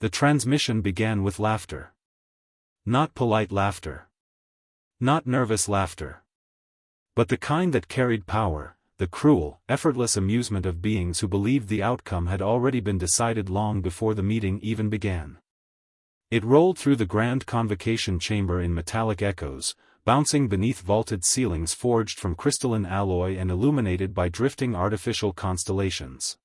The transmission began with laughter. Not polite laughter. Not nervous laughter. But the kind that carried power, the cruel, effortless amusement of beings who believed the outcome had already been decided long before the meeting even began. It rolled through the grand convocation chamber in metallic echoes, bouncing beneath vaulted ceilings forged from crystalline alloy and illuminated by drifting artificial constellations.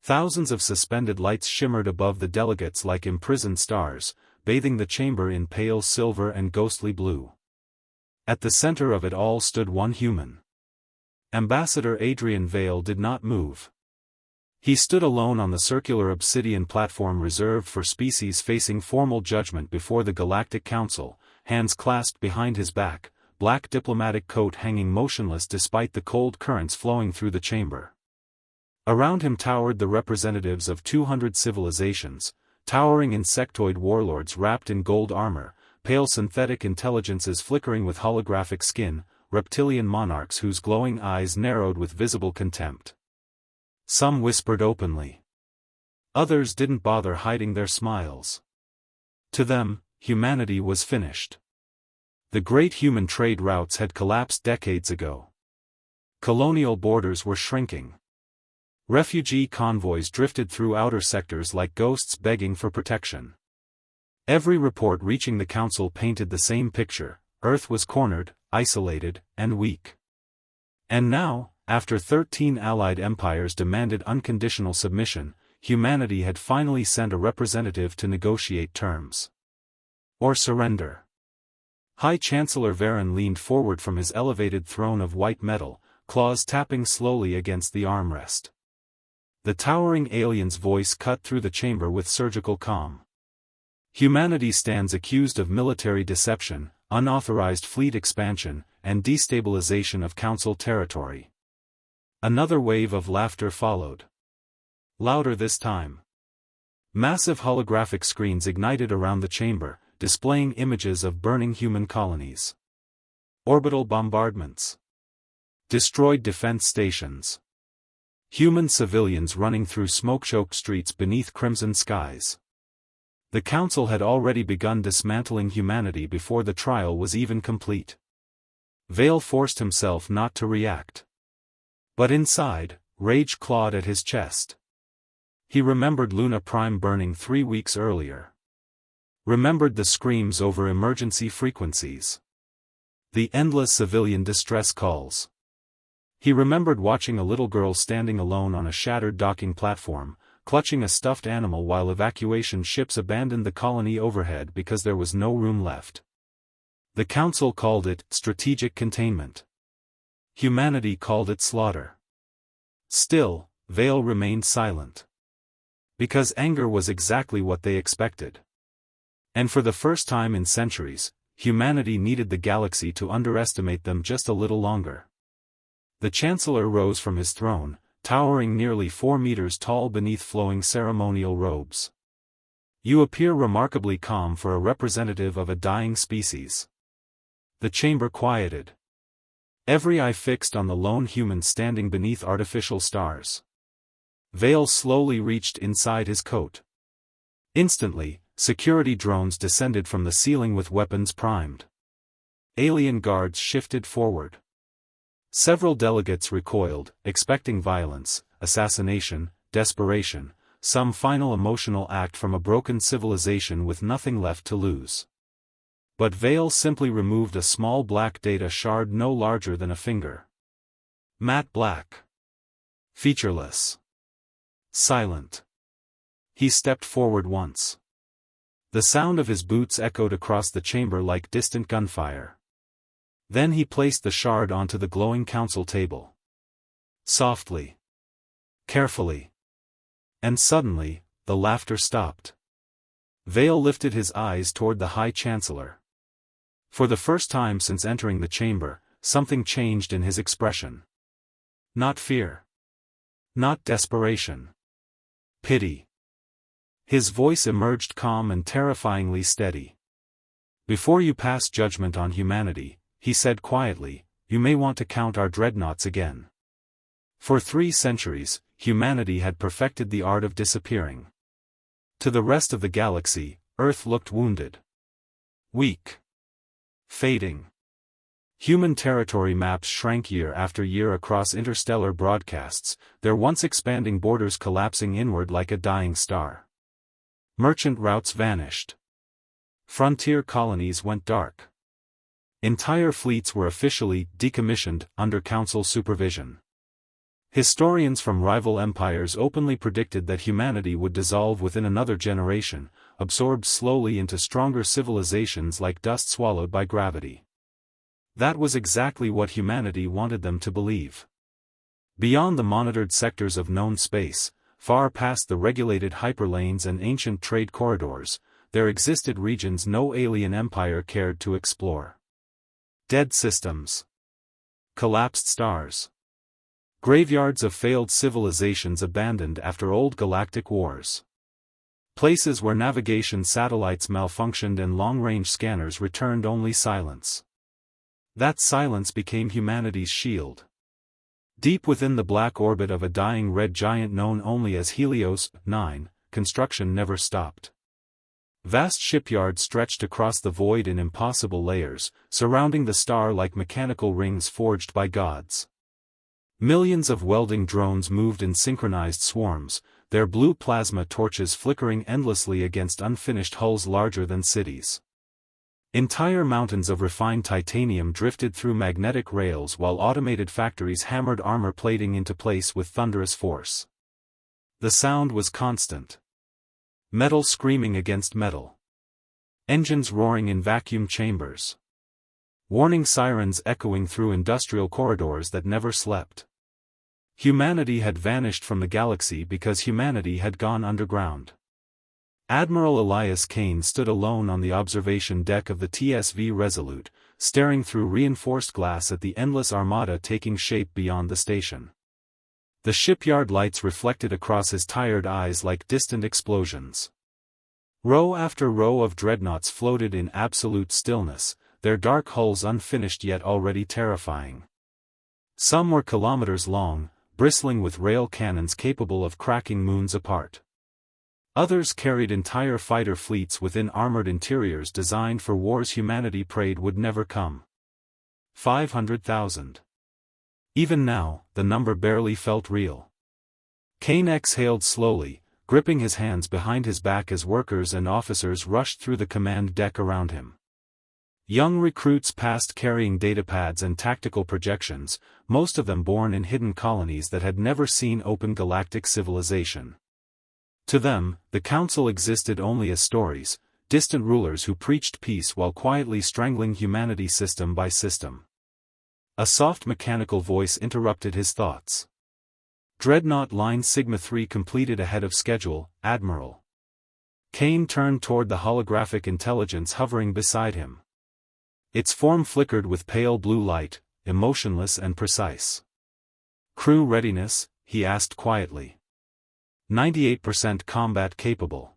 Thousands of suspended lights shimmered above the delegates like imprisoned stars, bathing the chamber in pale silver and ghostly blue. At the center of it all stood one human. Ambassador Adrian Vale did not move. He stood alone on the circular obsidian platform reserved for species facing formal judgment before the Galactic Council, hands clasped behind his back, black diplomatic coat hanging motionless despite the cold currents flowing through the chamber. Around him towered the representatives of 200 civilizations, towering insectoid warlords wrapped in gold armor, pale synthetic intelligences flickering with holographic skin, reptilian monarchs whose glowing eyes narrowed with visible contempt. Some whispered openly. Others didn't bother hiding their smiles. To them, humanity was finished. The great human trade routes had collapsed decades ago. Colonial borders were shrinking. Refugee convoys drifted through outer sectors like ghosts begging for protection. Every report reaching the Council painted the same picture: Earth was cornered, isolated, and weak. And now, after 13 allied empires demanded unconditional submission, humanity had finally sent a representative to negotiate terms. Or surrender. High Chancellor Varen leaned forward from his elevated throne of white metal, claws tapping slowly against the armrest. The towering alien's voice cut through the chamber with surgical calm. Humanity stands accused of military deception, unauthorized fleet expansion, and destabilization of Council territory. Another wave of laughter followed. Louder this time. Massive holographic screens ignited around the chamber, displaying images of burning human colonies. Orbital bombardments. Destroyed defense stations. Human civilians running through smoke-choked streets beneath crimson skies. The Council had already begun dismantling humanity before the trial was even complete. Vale forced himself not to react. But inside, rage clawed at his chest. He remembered Luna Prime burning 3 weeks earlier. Remembered the screams over emergency frequencies. The endless civilian distress calls. He remembered watching a little girl standing alone on a shattered docking platform, clutching a stuffed animal while evacuation ships abandoned the colony overhead because there was no room left. The Council called it strategic containment. Humanity called it slaughter. Still, Vale remained silent. Because anger was exactly what they expected. And for the first time in centuries, humanity needed the galaxy to underestimate them just a little longer. The Chancellor rose from his throne, towering nearly 4 meters tall beneath flowing ceremonial robes. You appear remarkably calm for a representative of a dying species. The chamber quieted. Every eye fixed on the lone human standing beneath artificial stars. Vale slowly reached inside his coat. Instantly, security drones descended from the ceiling with weapons primed. Alien guards shifted forward. Several delegates recoiled, expecting violence, assassination, desperation, some final emotional act from a broken civilization with nothing left to lose. But Vale simply removed a small black data shard no larger than a finger. Matte black. Featureless. Silent. He stepped forward once. The sound of his boots echoed across the chamber like distant gunfire. Then he placed the shard onto the glowing council table. Softly. Carefully. And suddenly, the laughter stopped. Vale lifted his eyes toward the High Chancellor. For the first time since entering the chamber, something changed in his expression. Not fear. Not desperation. Pity. His voice emerged calm and terrifyingly steady. Before you pass judgment on humanity, he said quietly, you may want to count our dreadnoughts again. For 3 centuries, humanity had perfected the art of disappearing. To the rest of the galaxy, Earth looked wounded. Weak. Fading. Human territory maps shrank year after year across interstellar broadcasts, their once expanding borders collapsing inward like a dying star. Merchant routes vanished. Frontier colonies went dark. Entire fleets were officially decommissioned under Council supervision. Historians from rival empires openly predicted that humanity would dissolve within another generation, absorbed slowly into stronger civilizations like dust swallowed by gravity. That was exactly what humanity wanted them to believe. Beyond the monitored sectors of known space, far past the regulated hyperlanes and ancient trade corridors, there existed regions no alien empire cared to explore. Dead systems. Collapsed stars. Graveyards of failed civilizations abandoned after old galactic wars. Places where navigation satellites malfunctioned and long-range scanners returned only silence. That silence became humanity's shield. Deep within the black orbit of a dying red giant known only as Helios 9, construction never stopped. Vast shipyards stretched across the void in impossible layers, surrounding the star like mechanical rings forged by gods. Millions of welding drones moved in synchronized swarms, their blue plasma torches flickering endlessly against unfinished hulls larger than cities. Entire mountains of refined titanium drifted through magnetic rails while automated factories hammered armor plating into place with thunderous force. The sound was constant. Metal screaming against metal. Engines roaring in vacuum chambers. Warning sirens echoing through industrial corridors that never slept. Humanity had vanished from the galaxy because humanity had gone underground. Admiral Elias Kane stood alone on the observation deck of the TSV Resolute, staring through reinforced glass at the endless armada taking shape beyond the station. The shipyard lights reflected across his tired eyes like distant explosions. Row after row of dreadnoughts floated in absolute stillness, their dark hulls unfinished yet already terrifying. Some were kilometers long, bristling with rail cannons capable of cracking moons apart. Others carried entire fighter fleets within armored interiors designed for wars humanity prayed would never come. 500,000. Even now, the number barely felt real. Kane exhaled slowly, gripping his hands behind his back as workers and officers rushed through the command deck around him. Young recruits passed carrying datapads and tactical projections, most of them born in hidden colonies that had never seen open galactic civilization. To them, the Council existed only as stories, distant rulers who preached peace while quietly strangling humanity system by system. A soft mechanical voice interrupted his thoughts. Dreadnought Line Sigma 3 completed ahead of schedule, Admiral. Kane turned toward the holographic intelligence hovering beside him. Its form flickered with pale blue light, emotionless and precise. Crew readiness, he asked quietly. 98% combat capable.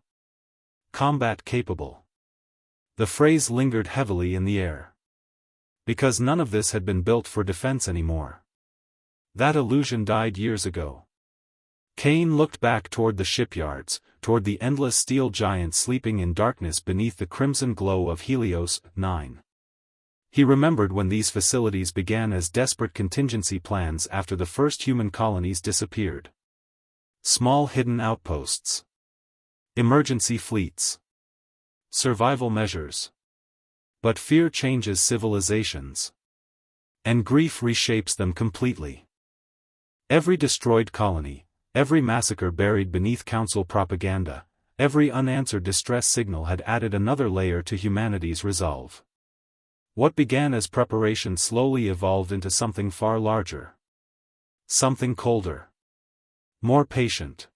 Combat capable. The phrase lingered heavily in the air. Because none of this had been built for defense anymore. That illusion died years ago. Kane looked back toward the shipyards, toward the endless steel giants sleeping in darkness beneath the crimson glow of Helios 9. He remembered when these facilities began as desperate contingency plans after the first human colonies disappeared. Small hidden outposts. Emergency fleets. Survival measures. But fear changes civilizations. And grief reshapes them completely. Every destroyed colony, every massacre buried beneath Council propaganda, every unanswered distress signal had added another layer to humanity's resolve. What began as preparation slowly evolved into something far larger. Something colder. More patient.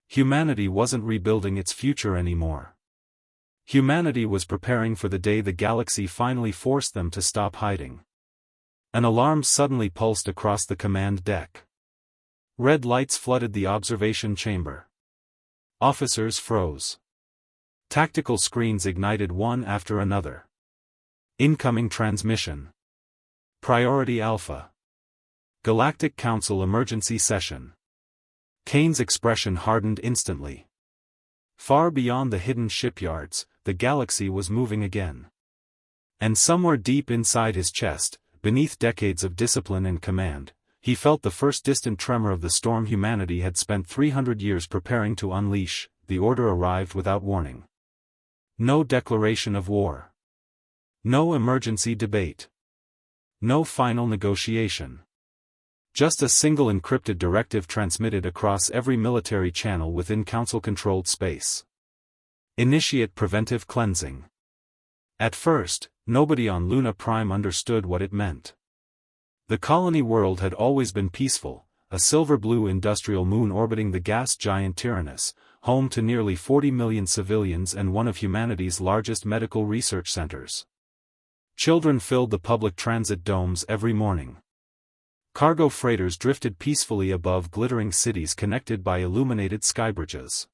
Humanity wasn't rebuilding its future anymore. Humanity was preparing for the day the galaxy finally forced them to stop hiding. An alarm suddenly pulsed across the command deck. Red lights flooded the observation chamber. Officers froze. Tactical screens ignited one after another. Incoming transmission. Priority Alpha. Galactic Council emergency session. Kane's expression hardened instantly. Far beyond the hidden shipyards, the galaxy was moving again. And somewhere deep inside his chest, beneath decades of discipline and command, he felt the first distant tremor of the storm humanity had spent 300 years preparing to unleash. The order arrived without warning. No declaration of war. No emergency debate. No final negotiation. Just a single encrypted directive transmitted across every military channel within Council-controlled space. Initiate preventive cleansing. At first, nobody on Luna Prime understood what it meant. The colony world had always been peaceful, a silver-blue industrial moon orbiting the gas giant Tyrannus, home to nearly 40 million civilians and one of humanity's largest medical research centers. Children filled the public transit domes every morning. Cargo freighters drifted peacefully above glittering cities connected by illuminated skybridges.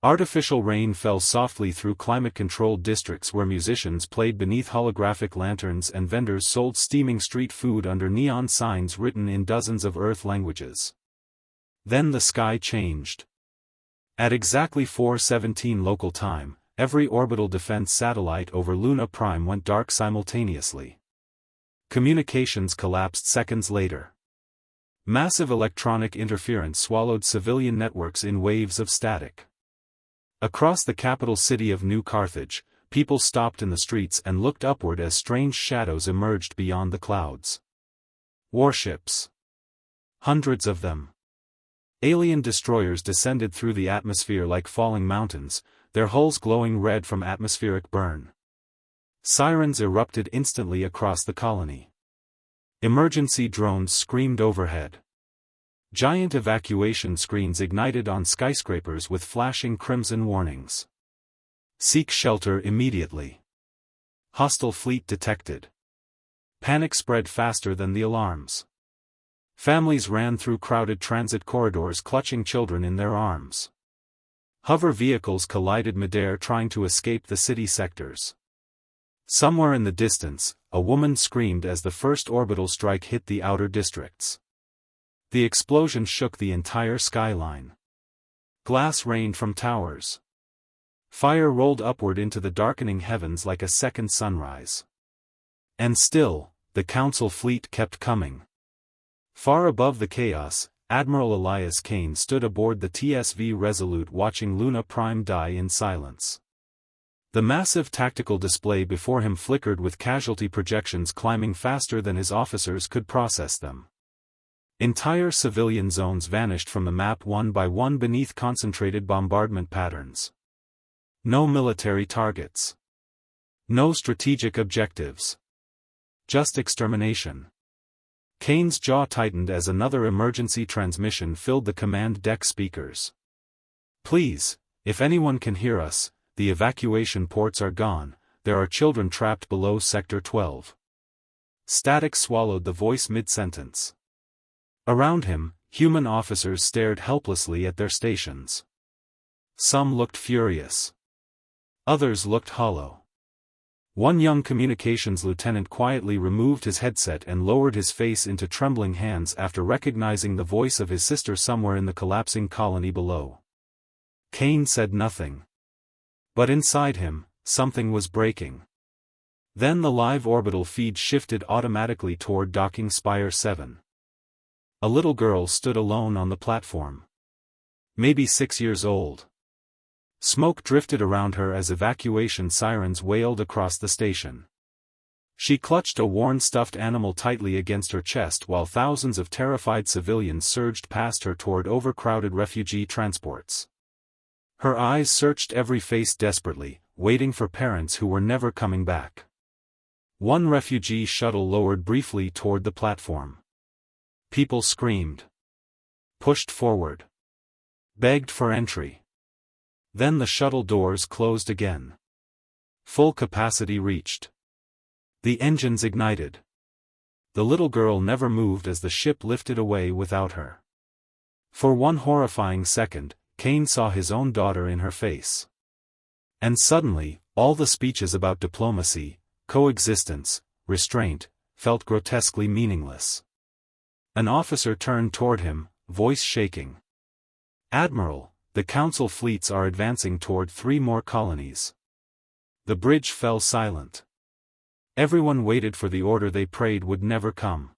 Artificial rain fell softly through climate-controlled districts where musicians played beneath holographic lanterns and vendors sold steaming street food under neon signs written in dozens of Earth languages. Then the sky changed. At exactly 4:17 local time, every orbital defense satellite over Luna Prime went dark simultaneously. Communications collapsed seconds later. Massive electronic interference swallowed civilian networks in waves of static. Across the capital city of New Carthage, people stopped in the streets and looked upward as strange shadows emerged beyond the clouds. Warships. Hundreds of them. Alien destroyers descended through the atmosphere like falling mountains, their hulls glowing red from atmospheric burn. Sirens erupted instantly across the colony. Emergency drones screamed overhead. Giant evacuation screens ignited on skyscrapers with flashing crimson warnings. Seek shelter immediately. Hostile fleet detected. Panic spread faster than the alarms. Families ran through crowded transit corridors clutching children in their arms. Hover vehicles collided midair trying to escape the city sectors. Somewhere in the distance, a woman screamed as the first orbital strike hit the outer districts. The explosion shook the entire skyline. Glass rained from towers. Fire rolled upward into the darkening heavens like a second sunrise. And still, the Council fleet kept coming. Far above the chaos, Admiral Elias Kane stood aboard the TSV Resolute watching Luna Prime die in silence. The massive tactical display before him flickered with casualty projections climbing faster than his officers could process them. Entire civilian zones vanished from the map one by one beneath concentrated bombardment patterns. No military targets. No strategic objectives. Just extermination. Kane's jaw tightened as another emergency transmission filled the command deck speakers. Please, if anyone can hear us, the evacuation ports are gone, there are children trapped below Sector 12. Static swallowed the voice mid-sentence. Around him, human officers stared helplessly at their stations. Some looked furious. Others looked hollow. One young communications lieutenant quietly removed his headset and lowered his face into trembling hands after recognizing the voice of his sister somewhere in the collapsing colony below. Kane said nothing. But inside him, something was breaking. Then the live orbital feed shifted automatically toward docking Spire 7. A little girl stood alone on the platform. Maybe 6 years old. Smoke drifted around her as evacuation sirens wailed across the station. She clutched a worn stuffed animal tightly against her chest while thousands of terrified civilians surged past her toward overcrowded refugee transports. Her eyes searched every face desperately, waiting for parents who were never coming back. One refugee shuttle lowered briefly toward the platform. People screamed. Pushed forward. Begged for entry. Then the shuttle doors closed again. Full capacity reached. The engines ignited. The little girl never moved as the ship lifted away without her. For one horrifying second, Kane saw his own daughter in her face. And suddenly, all the speeches about diplomacy, coexistence, restraint, felt grotesquely meaningless. An officer turned toward him, voice shaking. "Admiral, the Council fleets are advancing toward 3 more colonies. The bridge fell silent. Everyone waited for the order they prayed would never come.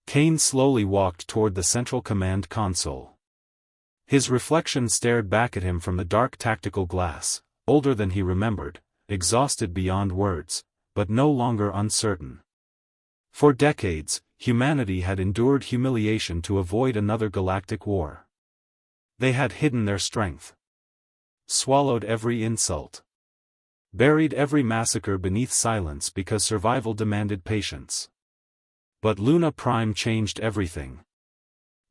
Kane slowly walked toward the central command console. His reflection stared back at him from the dark tactical glass, older than he remembered, exhausted beyond words, but no longer uncertain. For decades, humanity had endured humiliation to avoid another galactic war. They had hidden their strength, swallowed every insult, buried every massacre beneath silence because survival demanded patience. But Luna Prime changed everything.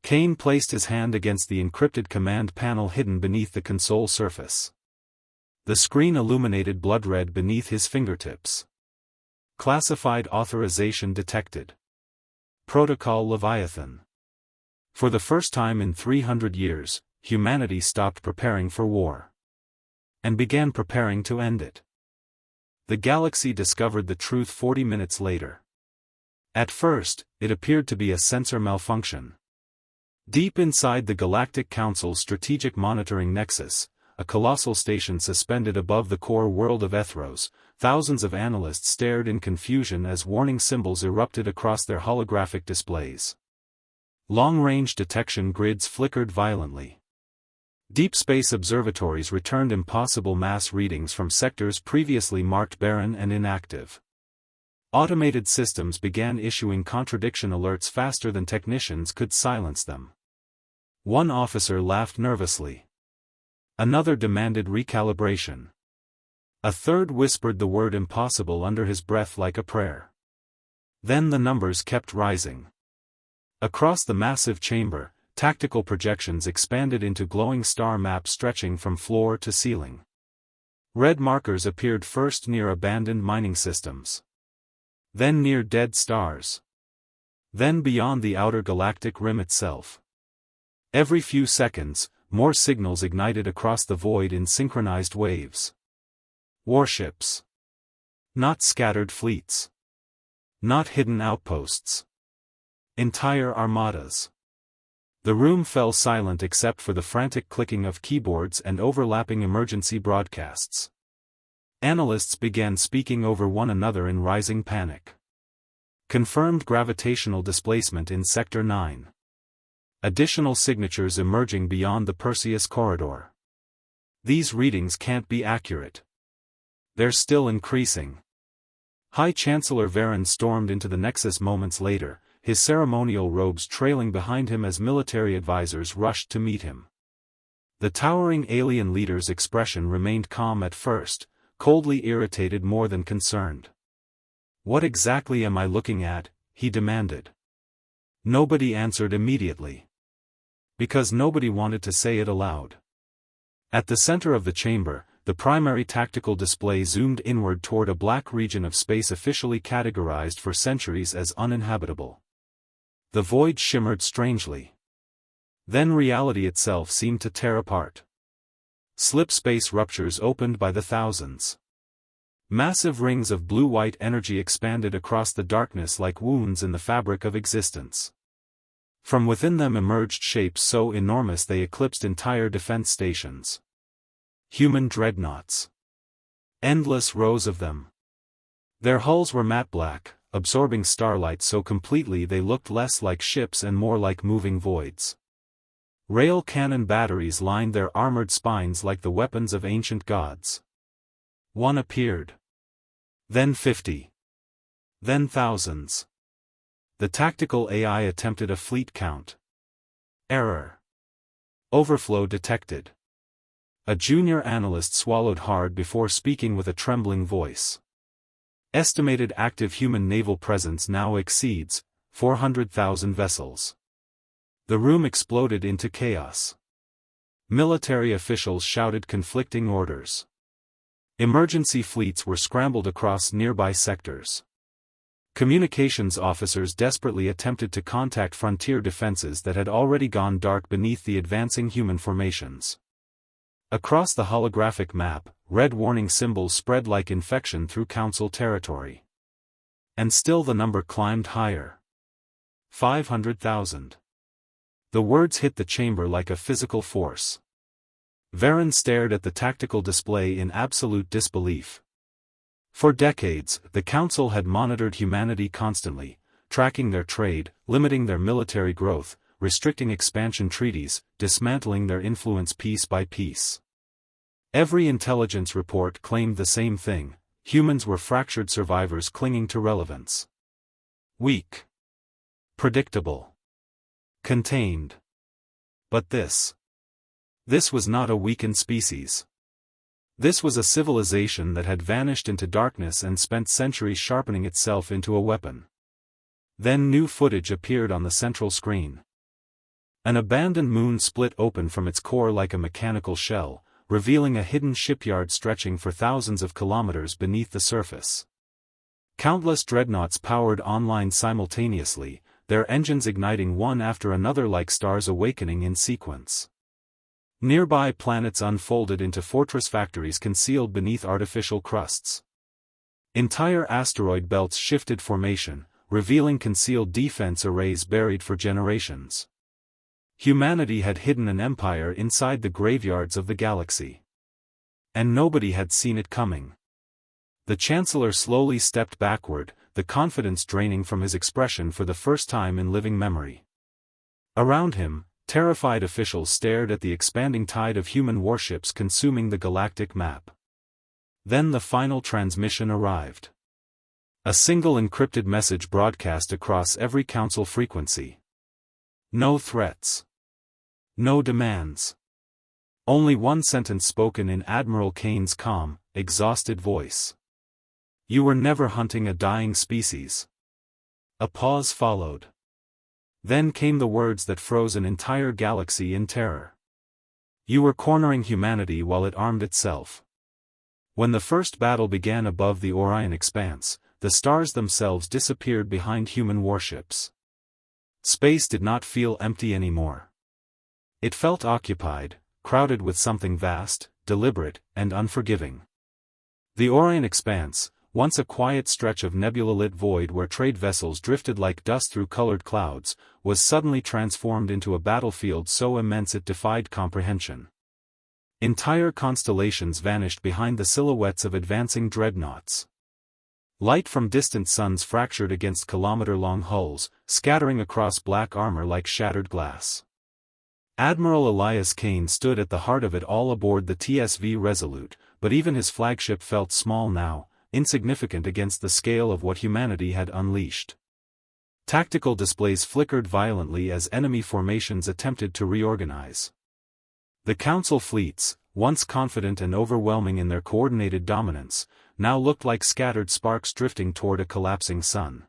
Kane placed his hand against the encrypted command panel hidden beneath the console surface. The screen illuminated blood red beneath his fingertips. Classified authorization detected. Protocol Leviathan. For the first time in 300 years, humanity stopped preparing for war and began preparing to end it. The galaxy discovered the truth 40 minutes later. At first, it appeared to be a sensor malfunction. Deep inside the Galactic Council's strategic monitoring nexus, a colossal station suspended above the core world of Ethros, thousands of analysts stared in confusion as warning symbols erupted across their holographic displays. Long-range detection grids flickered violently. Deep space observatories returned impossible mass readings from sectors previously marked barren and inactive. Automated systems began issuing contradiction alerts faster than technicians could silence them. One officer laughed nervously. Another demanded recalibration. A third whispered the word impossible under his breath like a prayer. Then the numbers kept rising. Across the massive chamber, tactical projections expanded into glowing star maps stretching from floor to ceiling. Red markers appeared first near abandoned mining systems. Then near dead stars. Then beyond the outer galactic rim itself. Every few seconds, more signals ignited across the void in synchronized waves. Warships. Not scattered fleets. Not hidden outposts. Entire armadas. The room fell silent except for the frantic clicking of keyboards and overlapping emergency broadcasts. Analysts began speaking over one another in rising panic. Confirmed gravitational displacement in Sector 9. Additional signatures emerging beyond the Perseus corridor. These readings can't be accurate. They're still increasing. High Chancellor Varen stormed into the Nexus moments later, his ceremonial robes trailing behind him as military advisors rushed to meet him. The towering alien leader's expression remained calm at first, coldly irritated more than concerned. "What exactly am I looking at?" he demanded. Nobody answered immediately. Because nobody wanted to say it aloud. At the center of the chamber, the primary tactical display zoomed inward toward a black region of space officially categorized for centuries as uninhabitable. The void shimmered strangely. Then reality itself seemed to tear apart. Slip space ruptures opened by the thousands. Massive rings of blue-white energy expanded across the darkness like wounds in the fabric of existence. From within them emerged shapes so enormous they eclipsed entire defense stations. Human dreadnoughts. Endless rows of them. Their hulls were matte black, absorbing starlight so completely they looked less like ships and more like moving voids. Rail cannon batteries lined their armored spines like the weapons of ancient gods. One appeared. Then 50. Then thousands. The tactical AI attempted a fleet count. Error. Overflow detected. A junior analyst swallowed hard before speaking with a trembling voice. Estimated active human naval presence now exceeds 400,000 vessels. The room exploded into chaos. Military officials shouted conflicting orders. Emergency fleets were scrambled across nearby sectors. Communications officers desperately attempted to contact frontier defenses that had already gone dark beneath the advancing human formations. Across the holographic map, red warning symbols spread like infection through Council territory. And still the number climbed higher. 500,000. The words hit the chamber like a physical force. Varen stared at the tactical display in absolute disbelief. For decades, the Council had monitored humanity constantly, tracking their trade, limiting their military growth, restricting expansion treaties, dismantling their influence piece by piece. Every intelligence report claimed the same thing: humans were fractured survivors clinging to relevance. Weak. Predictable. Contained. But this was not a weakened species. This was a civilization that had vanished into darkness and spent centuries sharpening itself into a weapon. Then new footage appeared on the central screen. An abandoned moon split open from its core like a mechanical shell, revealing a hidden shipyard stretching for thousands of kilometers beneath the surface. Countless dreadnoughts powered online simultaneously, their engines igniting one after another like stars awakening in sequence. Nearby planets unfolded into fortress factories concealed beneath artificial crusts. Entire asteroid belts shifted formation, revealing concealed defense arrays buried for generations. Humanity had hidden an empire inside the graveyards of the galaxy. And nobody had seen it coming. The Chancellor slowly stepped backward, the confidence draining from his expression for the first time in living memory. Around him, terrified officials stared at the expanding tide of human warships consuming the galactic map. Then the final transmission arrived. A single encrypted message broadcast across every Council frequency. No threats. No demands. Only one sentence spoken in Admiral Kane's calm, exhausted voice. You were never hunting a dying species. A pause followed. Then came the words that froze an entire galaxy in terror. You were cornering humanity while it armed itself. When the first battle began above the Orion expanse, the stars themselves disappeared behind human warships. Space did not feel empty anymore. It felt occupied, crowded with something vast, deliberate, and unforgiving. The Orion expanse, once a quiet stretch of nebula-lit void where trade vessels drifted like dust through colored clouds, was suddenly transformed into a battlefield so immense it defied comprehension. Entire constellations vanished behind the silhouettes of advancing dreadnoughts. Light from distant suns fractured against kilometer-long hulls, scattering across black armor like shattered glass. Admiral Elias Kane stood at the heart of it all aboard the TSV Resolute, but even his flagship felt small now, insignificant against the scale of what humanity had unleashed. Tactical displays flickered violently as enemy formations attempted to reorganize. The Council fleets, once confident and overwhelming in their coordinated dominance, now looked like scattered sparks drifting toward a collapsing sun.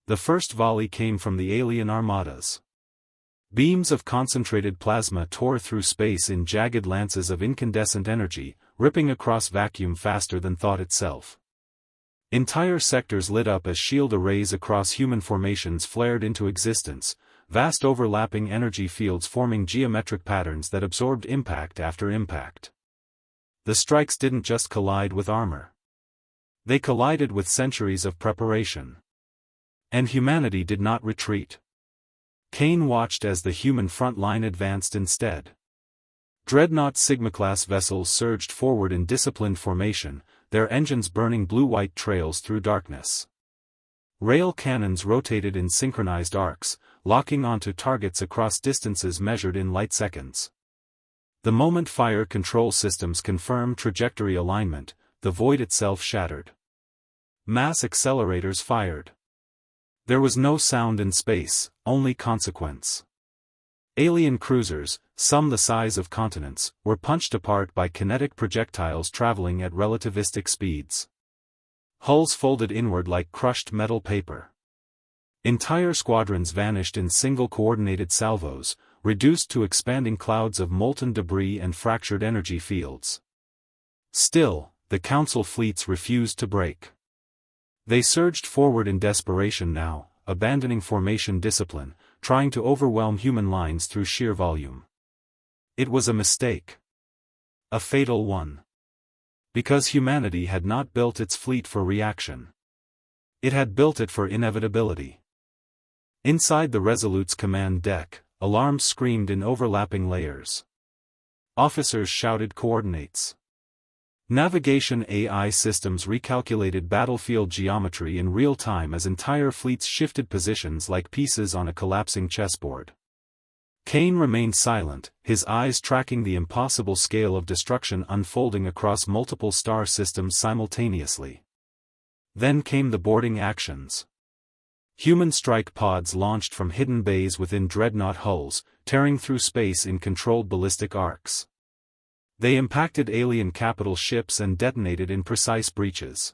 The first volley came from the alien armadas. Beams of concentrated plasma tore through space in jagged lances of incandescent energy, ripping across vacuum faster than thought itself. Entire sectors lit up as shield arrays across human formations flared into existence, vast overlapping energy fields forming geometric patterns that absorbed impact after impact. The strikes didn't just collide with armor. They collided with centuries of preparation. And humanity did not retreat. Kane watched as the human front line advanced instead. Dreadnought Sigma-class vessels surged forward in disciplined formation, their engines burning blue-white trails through darkness. Rail cannons rotated in synchronized arcs, locking onto targets across distances measured in light seconds. The moment fire control systems confirmed trajectory alignment, the void itself shattered. Mass accelerators fired. There was no sound in space, only consequence. Alien cruisers, some the size of continents, were punched apart by kinetic projectiles traveling at relativistic speeds. Hulls folded inward like crushed metal paper. Entire squadrons vanished in single coordinated salvos, reduced to expanding clouds of molten debris and fractured energy fields. Still, the Council fleets refused to break. They surged forward in desperation now, abandoning formation discipline, trying to overwhelm human lines through sheer volume. It was a mistake. A fatal one. Because humanity had not built its fleet for reaction. It had built it for inevitability. Inside the Resolute's command deck, alarms screamed in overlapping layers. Officers shouted coordinates. Navigation AI systems recalculated battlefield geometry in real time as entire fleets shifted positions like pieces on a collapsing chessboard. Kane remained silent, his eyes tracking the impossible scale of destruction unfolding across multiple star systems simultaneously. Then came the boarding actions. Human strike pods launched from hidden bays within dreadnought hulls, tearing through space in controlled ballistic arcs. They impacted alien capital ships and detonated in precise breaches.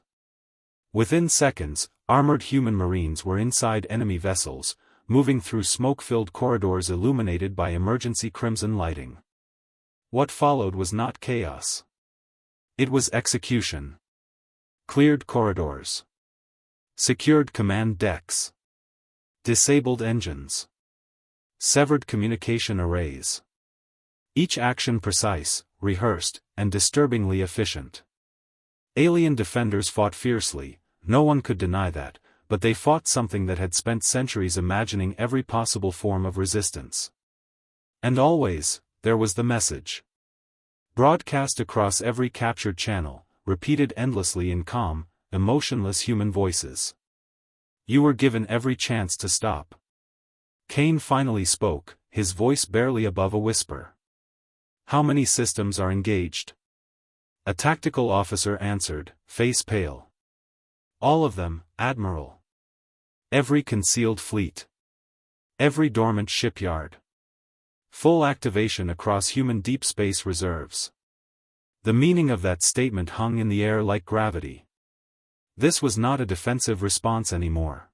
Within seconds, armored human marines were inside enemy vessels, moving through smoke-filled corridors illuminated by emergency crimson lighting. What followed was not chaos. It was execution. Cleared corridors. Secured command decks. Disabled engines. Severed communication arrays. Each action precise, rehearsed, and disturbingly efficient. Alien defenders fought fiercely, no one could deny that, but they fought something that had spent centuries imagining every possible form of resistance. And always, there was the message. Broadcast across every captured channel, repeated endlessly in calm, emotionless human voices. You were given every chance to stop. Kane finally spoke, his voice barely above a whisper. How many systems are engaged? A tactical officer answered, face pale. All of them, Admiral. Every concealed fleet. Every dormant shipyard. Full activation across human deep space reserves. The meaning of that statement hung in the air like gravity. This was not a defensive response anymore.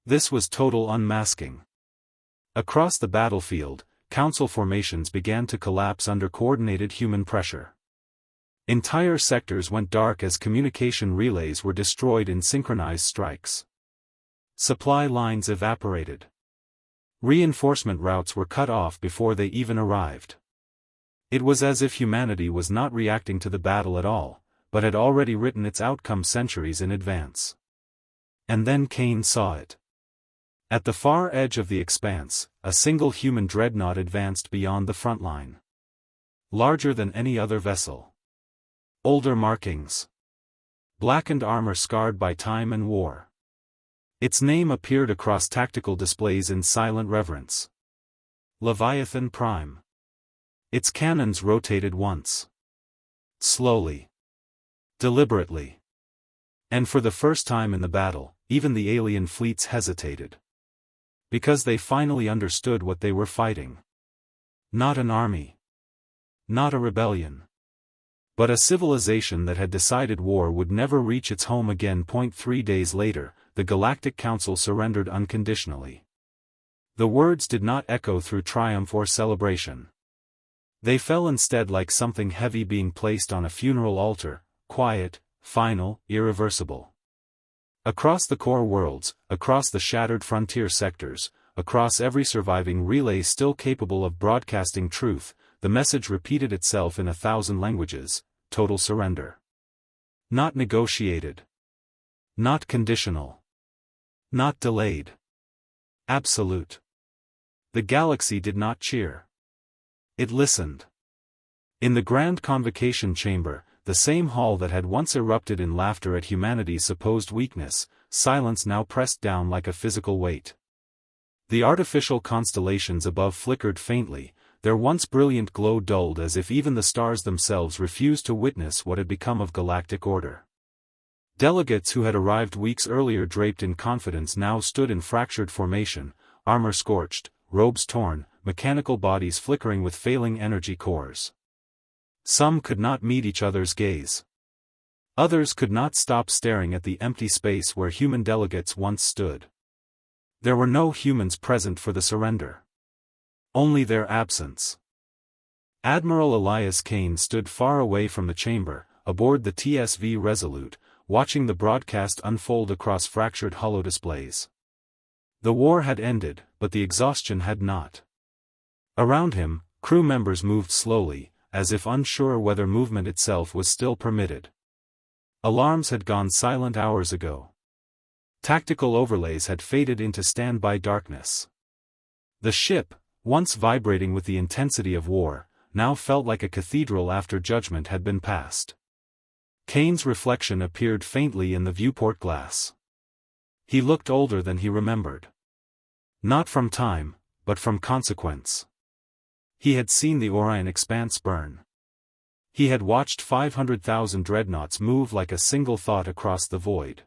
This was total unmasking. Across the battlefield, Council formations began to collapse under coordinated human pressure. Entire sectors went dark as communication relays were destroyed in synchronized strikes. Supply lines evaporated. Reinforcement routes were cut off before they even arrived. It was as if humanity was not reacting to the battle at all, but had already written its outcome centuries in advance. And then Kane saw it. At the far edge of the expanse, a single human dreadnought advanced beyond the front line. Larger than any other vessel. Older markings. Blackened armor scarred by time and war. Its name appeared across tactical displays in silent reverence. Leviathan Prime. Its cannons rotated once. Slowly. Deliberately. And for the first time in the battle, even the alien fleets hesitated. Because they finally understood what they were fighting. Not an army. Not a rebellion. But a civilization that had decided war would never reach its home again. 3 days later, the Galactic Council surrendered unconditionally. The words did not echo through triumph or celebration. They fell instead like something heavy being placed on a funeral altar, quiet, final, irreversible. Across the core worlds, across the shattered frontier sectors, across every surviving relay still capable of broadcasting truth, the message repeated itself in 1,000 languages: total surrender. Not negotiated. Not conditional. Not delayed. Absolute. The galaxy did not cheer. It listened. In the Grand Convocation Chamber, the same hall that had once erupted in laughter at humanity's supposed weakness, silence now pressed down like a physical weight. The artificial constellations above flickered faintly, their once brilliant glow dulled as if even the stars themselves refused to witness what had become of galactic order. Delegates who had arrived weeks earlier draped in confidence now stood in fractured formation, armor scorched, robes torn, mechanical bodies flickering with failing energy cores. Some could not meet each other's gaze. Others could not stop staring at the empty space where human delegates once stood. There were no humans present for the surrender. Only their absence. Admiral Elias Kane stood far away from the chamber, aboard the TSV Resolute, watching the broadcast unfold across fractured holodisplays. The war had ended, but the exhaustion had not. Around him, crew members moved slowly, as if unsure whether movement itself was still permitted. Alarms had gone silent hours ago. Tactical overlays had faded into standby darkness. The ship, once vibrating with the intensity of war, now felt like a cathedral after judgment had been passed. Kane's reflection appeared faintly in the viewport glass. He looked older than he remembered. Not from time, but from consequence. He had seen the Orion expanse burn. He had watched 500,000 dreadnoughts move like a single thought across the void.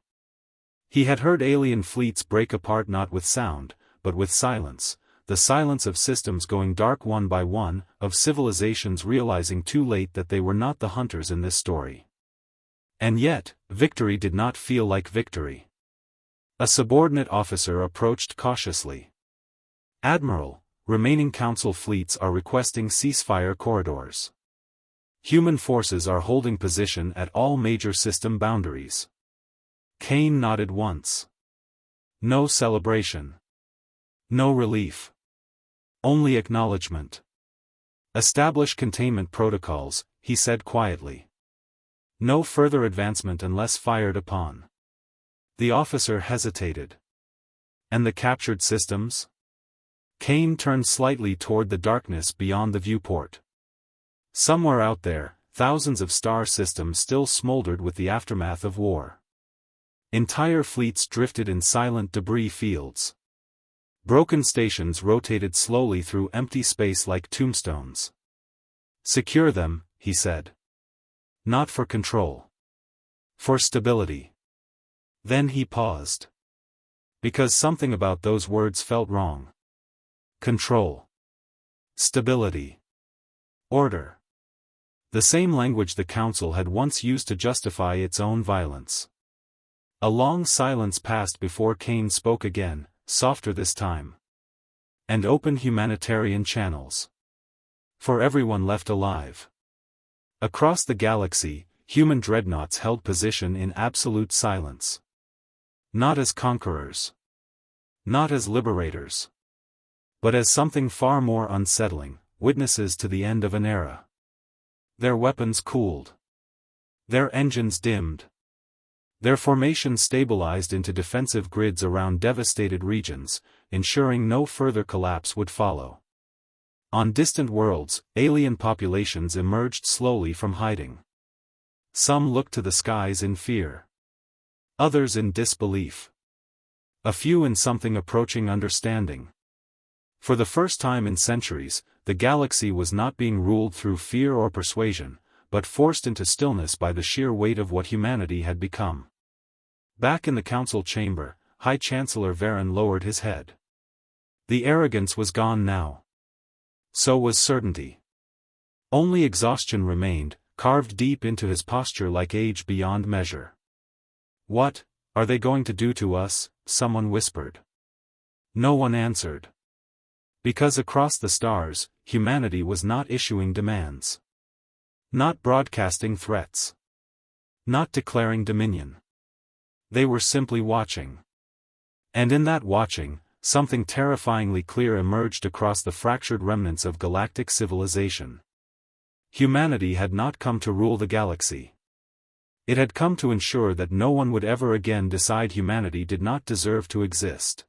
He had heard alien fleets break apart not with sound, but with silence, the silence of systems going dark one by one, of civilizations realizing too late that they were not the hunters in this story. And yet, victory did not feel like victory. A subordinate officer approached cautiously. "Admiral, remaining Council fleets are requesting ceasefire corridors. Human forces are holding position at all major system boundaries." Kane nodded once. No celebration. No relief. Only acknowledgement. "Establish containment protocols," he said quietly. "No further advancement unless fired upon." The officer hesitated. "And the captured systems?" Kane turned slightly toward the darkness beyond the viewport. Somewhere out there, thousands of star systems still smoldered with the aftermath of war. Entire fleets drifted in silent debris fields. Broken stations rotated slowly through empty space like tombstones. "Secure them," he said. "Not for control. For stability." Then he paused. Because something about those words felt wrong. Control. Stability. Order. The same language the Council had once used to justify its own violence. A long silence passed before Kane spoke again, softer this time. "And open humanitarian channels. For everyone left alive." Across the galaxy, human dreadnoughts held position in absolute silence. Not as conquerors. Not as liberators. But as something far more unsettling, witnesses to the end of an era. Their weapons cooled. Their engines dimmed. Their formations stabilized into defensive grids around devastated regions, ensuring no further collapse would follow. On distant worlds, alien populations emerged slowly from hiding. Some looked to the skies in fear. Others in disbelief. A few in something approaching understanding. For the first time in centuries, the galaxy was not being ruled through fear or persuasion, but forced into stillness by the sheer weight of what humanity had become. Back in the Council chamber, High Chancellor Varen lowered his head. The arrogance was gone now. So was certainty. Only exhaustion remained, carved deep into his posture like age beyond measure. "What are they going to do to us?" someone whispered. No one answered. Because across the stars, humanity was not issuing demands. Not broadcasting threats. Not declaring dominion. They were simply watching. And in that watching, something terrifyingly clear emerged across the fractured remnants of galactic civilization. Humanity had not come to rule the galaxy. It had come to ensure that no one would ever again decide humanity did not deserve to exist.